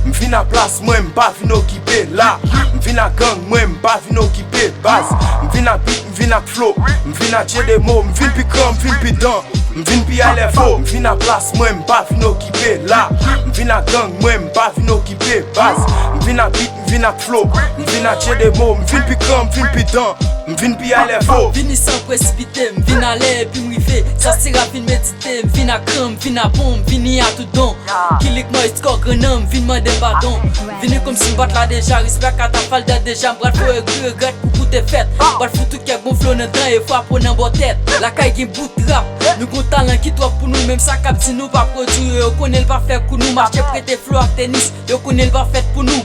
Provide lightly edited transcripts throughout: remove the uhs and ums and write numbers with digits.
M'vin à place, moi m'pas vin occuper là. M'vin à gang, moi m'pas vin occuper base. M'vin à beat, m'vin à flow, m'vin à dire des mots, m'vin pi cram, m'vin pi dan, m'vin pi à l'info. M'vin à place, moi m'pas vin occuper là. M'vin à gang, moi m'pas vin occuper base. M'vin à beat, m'vin à flow, m'vin à dire des mots, m'vin pi cram, m'vin pi dan, m'vin pi à l'info. Vini sans précipiter, m'vin à l'air puis m'river. Ça c'est rapide méditer, m'vin à cram, m'vin à bombe, vini à tout don. Kilik moi score grand homme, vin demander pardon. Vini comme si m'bat là déjà, respect à ta falda déjà, m'brat faut regret pour tout est fait. Bat faut tout qui a gonflé dans temps et faut prendre en bonne tête. La caille qui bout rap, nous gon talent qui toi pour nous, même ça cap si nous pas produire, on connaît le pas faire pour nous, marcher prêter flow à tennis, on connaît le pas fait pour nous.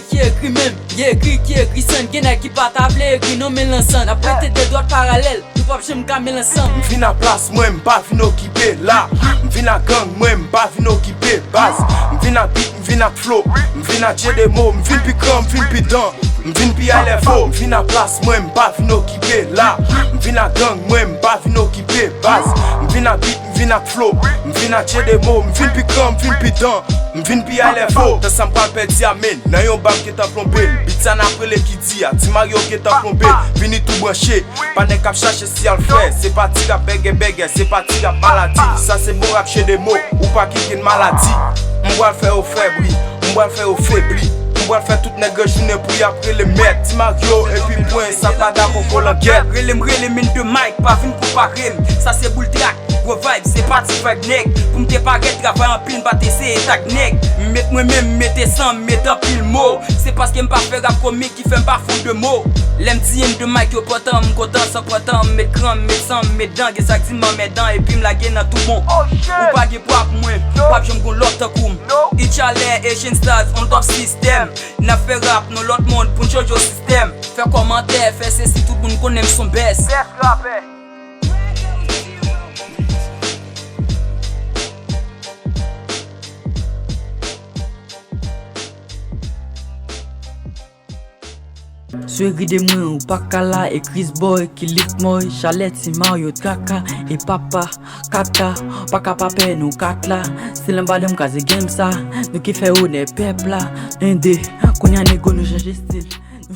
Qui écrit même, qui écrit sans, qui pas table écrit non mais l'ensemble, après des doigts parallèles, nous pas jamais camé l'ensemble. M'vin à place, moi m'pas vin occuper là. M'vin à gang, moi m'pas vin occuper base. M'vin à beat, m'vin à flow, m'vin à dire des mots, m'vin pi cram, m'vin pi dan, m'vin pi à l'info. M'vin à place, moi m'pas vin occuper là. M'vin à gang, moi m'pas vin occuper base. M'vin à beat, m'vin à flow, m'vin à dire des mots, m'vin pi cram, m'vin pi dan, m'vin pi à l'info. T'as sans pas perdre amen, nan yon bam qui t'a plombé. Bit ça n'a après les qui dit, ti Mario qui t'a plombé. Vini tout branché, pas n'est qu'à chercher si elle fait. C'est pas tiga bègue, c'est pas tiga maladie. Ça c'est bon rap chez des mots, ou pas qui une maladie. M'boit le faire au fébri, m'boit le faire au faibli. M'boit le faire toute nègre journée pour y après les mettre. Ti Mario et puis point, ça pas d'accord pour la guerre. Relem mine de Mike, pas vin pour parer. Ça c'est bull track, gros vibe, c'est parti vibe nèg. Pour m'te paraître, travail en pile, pas essayer tag nèg. Mette moi même, mette sans, mette en pile mot. C'est parce que m'pas faire rap comique qui fait m'pas fond de mots. L'aime de Mike au potent, m'content sans potent. Mette cram, mette sang, mette dents, que ça dit mette dents et puis m'laguer dans tout bon. Ou pas de poids pour moi, pas j'aime qu'on l'autre coum. Each alert, Asian stars, on top système. N'a fait rap, nous l'autre monde pour changer au système. Faire commentaire, faire ceci, tout le monde connaît son best. Sur de moi ou pas Kala et Chris Boy, qui lift moi, Chalette, si Mario, Kaka et Papa, Kaka, pas capable nous quatre là. C'est l'emballage de game ça, nous qui fait honneur peuple là. Un dé, qu'on y a négo nous changer style.